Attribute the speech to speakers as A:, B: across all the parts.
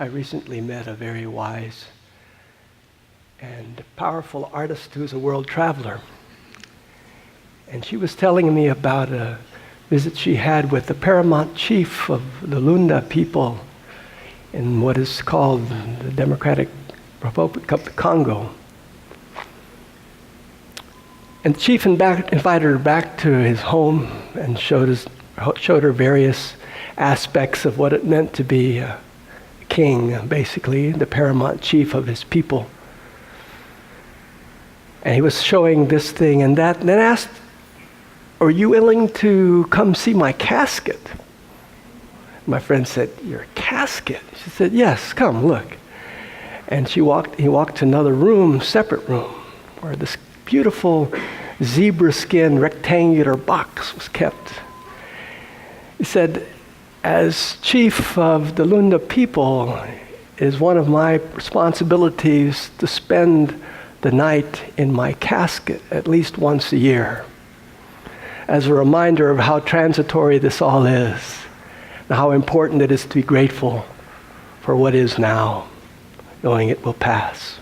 A: I recently met a very wise and powerful artist who's a world traveler. And she was telling me about a visit she had with the paramount chief of the Lunda people in what is called the Democratic Republic of the Congo. And the chief invited her back to his home and showed her various aspects of what it meant to be a king, basically, the paramount chief of his people. And he was showing this thing and that, and then asked, "Are you willing to come see my casket?" My friend said, "Your casket?" She said, "Yes, come, look." And he walked to another room, separate room, where this beautiful zebra skin rectangular box was kept. He said, "As chief of the Lunda people, it is one of my responsibilities to spend the night in my casket at least once a year, as a reminder of how transitory this all is, and how important it is to be grateful for what is now, knowing it will pass."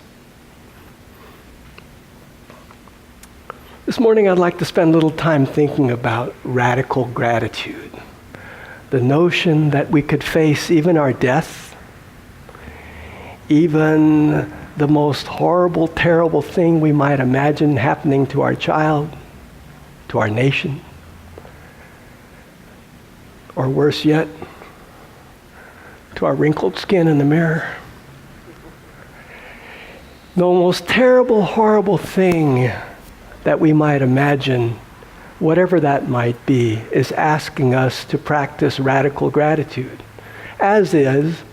A: This morning I'd like to spend a little time thinking about radical gratitude. The notion that we could face even our death, even the most horrible, terrible thing we might imagine happening to our child, to our nation, or worse yet, to our wrinkled skin in the mirror. The most terrible, horrible thing that we might imagine, whatever that might be, is asking us to practice radical gratitude, as is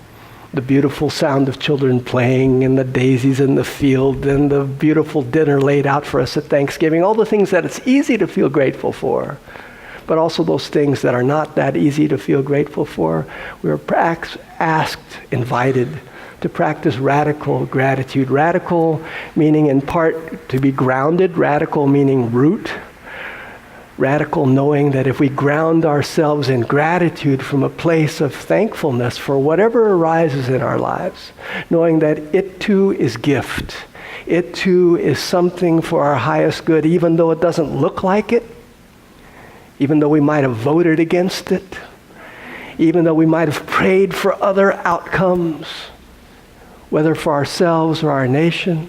A: the beautiful sound of children playing and the daisies in the field and the beautiful dinner laid out for us at Thanksgiving, all the things that it's easy to feel grateful for, but also those things that are not that easy to feel grateful for. We're invited to practice radical gratitude. Radical meaning in part to be grounded, radical meaning root. Radical knowing that if we ground ourselves in gratitude from a place of thankfulness for whatever arises in our lives, knowing that it too is gift. It too is something for our highest good, even though it doesn't look like it, even though we might have voted against it, even though we might have prayed for other outcomes, whether for ourselves or our nation,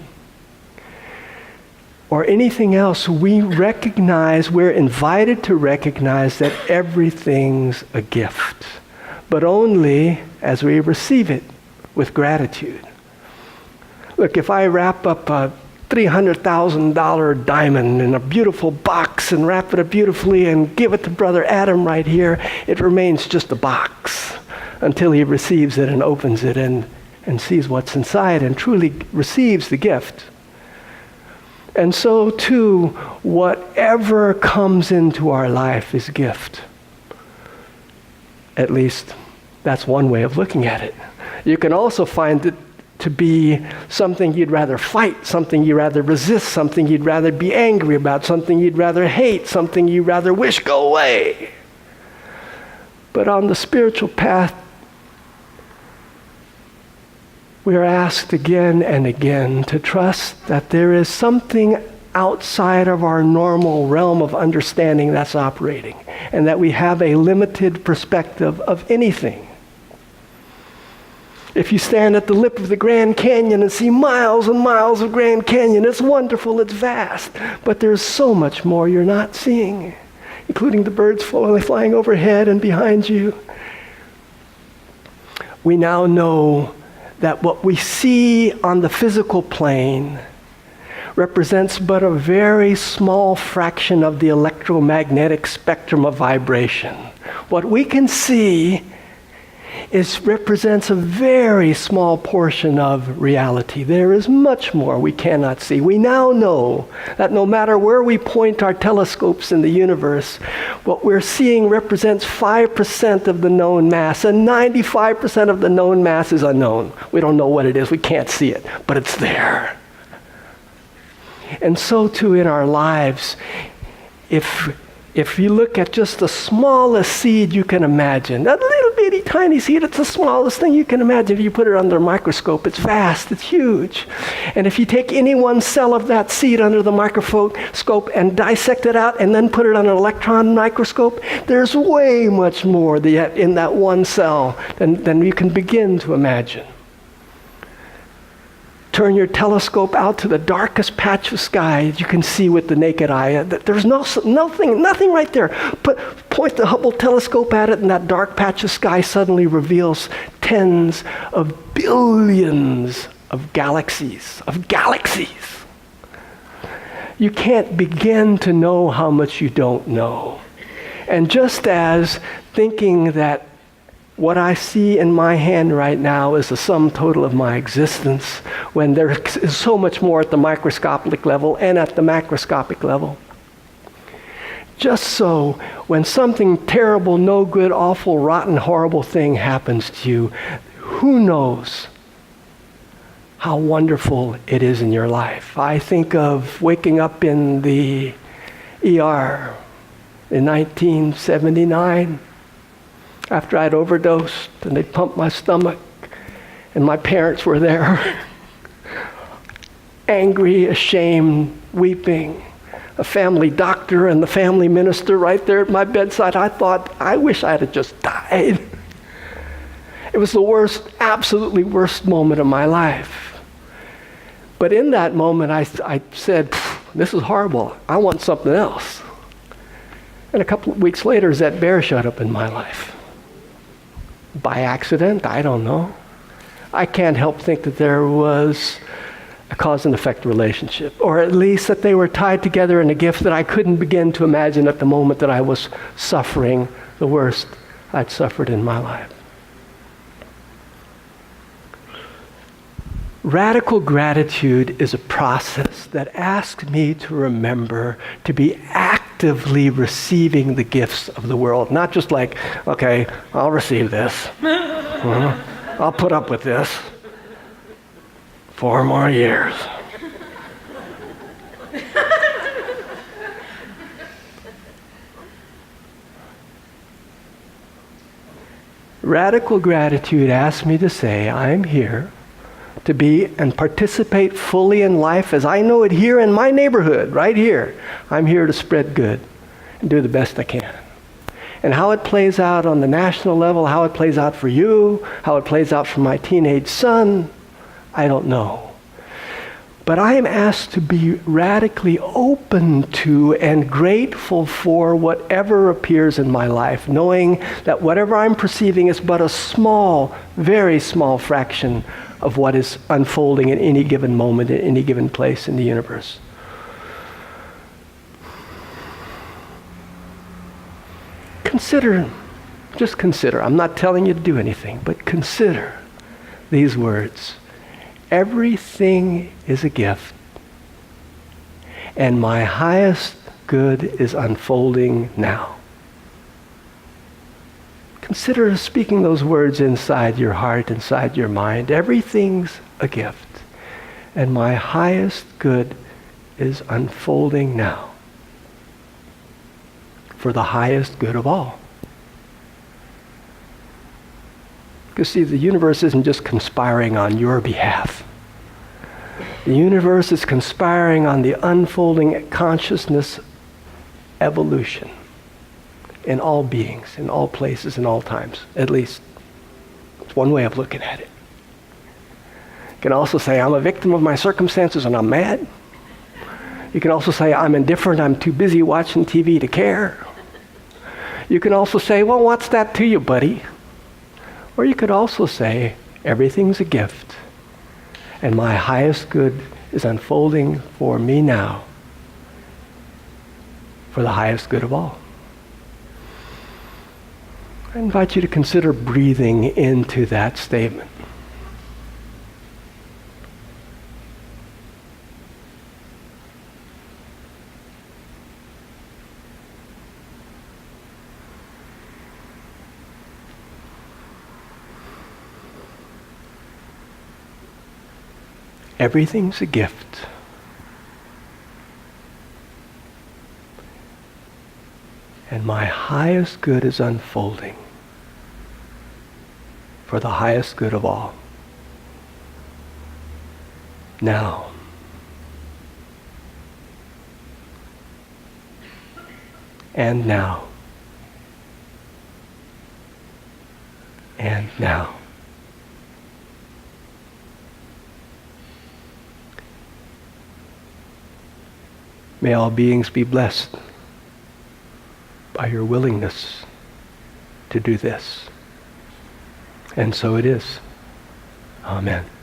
A: or anything else. We're invited to recognize that everything's a gift, but only as we receive it with gratitude. Look, if I wrap up a $300,000 diamond in a beautiful box and wrap it up beautifully and give it to Brother Adam right here, it remains just a box until he receives it and opens it and sees what's inside and truly receives the gift. And so too, whatever comes into our life is a gift. At least, that's one way of looking at it. You can also find it to be something you'd rather fight, something you'd rather resist, something you'd rather be angry about, something you'd rather hate, something you'd rather wish go away. But on the spiritual path, we are asked again and again to trust that there is something outside of our normal realm of understanding that's operating, and that we have a limited perspective of anything. If you stand at the lip of the Grand Canyon and see miles and miles of Grand Canyon, it's wonderful, it's vast, but there's so much more you're not seeing, including the birds flying overhead and behind you. We now know that what we see on the physical plane represents but a very small fraction of the electromagnetic spectrum of vibration. What we can see represents a very small portion of reality. There is much more we cannot see. We now know that no matter where we point our telescopes in the universe, what we're seeing represents 5% of the known mass, and 95% of the known mass is unknown. We don't know what it is, we can't see it, but it's there. And so too in our lives, if you look at just the smallest seed you can imagine, that little bitty tiny seed. It's the smallest thing you can imagine. If you put it under a microscope, it's vast, it's huge. And if you take any one cell of that seed under the microscope and dissect it out and then put it on an electron microscope, there's way much more in that one cell than you can begin to imagine. Turn your telescope out to the darkest patch of sky you can see with the naked eye. There's nothing right there. Point the Hubble telescope at it, and that dark patch of sky suddenly reveals tens of billions of galaxies. You can't begin to know how much you don't know. And just as thinking that what I see in my hand right now is the sum total of my existence, when there is so much more at the microscopic level and at the macroscopic level. Just so, when something terrible, no good, awful, rotten, horrible thing happens to you, who knows how wonderful it is in your life. I think of waking up in the ER in 1979, after I'd overdosed, and they pumped my stomach, and my parents were there, angry, ashamed, weeping. A family doctor and the family minister right there at my bedside. I thought, I wish I had just died. It was the worst, absolutely worst moment of my life. But in that moment, I said, this is horrible. I want something else. And a couple of weeks later, that bear showed up in my life. By accident, I don't know. I can't help think that there was a cause and effect relationship, or at least that they were tied together in a gift that I couldn't begin to imagine at the moment that I was suffering the worst I'd suffered in my life. Radical gratitude is a process that asks me to remember to be actively receiving the gifts of the world. Not just like, okay, I'll receive this. I'll put up with this 4 more years. Radical gratitude asks me to say, I'm here to be and participate fully in life as I know it here in my neighborhood, right here. I'm here to spread good and do the best I can. And how it plays out on the national level, how it plays out for you, how it plays out for my teenage son, I don't know. But I am asked to be radically open to and grateful for whatever appears in my life, knowing that whatever I'm perceiving is but a small, very small fraction of what is unfolding at any given moment, at any given place in the universe. Just consider. I'm not telling you to do anything, but consider these words. Everything is a gift, and my highest good is unfolding now. Consider speaking those words inside your heart, inside your mind. Everything's a gift, and my highest good is unfolding now for the highest good of all. Because see, the universe isn't just conspiring on your behalf. The universe is conspiring on the unfolding consciousness evolution in all beings, in all places, in all times, at least. It's one way of looking at it. You can also say, I'm a victim of my circumstances and I'm mad. You can also say, I'm indifferent, I'm too busy watching TV to care. You can also say, well, what's that to you, buddy? Or you could also say, everything's a gift, and my highest good is unfolding for me now, for the highest good of all. I invite you to consider breathing into that statement. Everything's a gift. And my highest good is unfolding for the highest good of all. Now, and now, and now. May all beings be blessed by your willingness to do this. And so it is. Amen.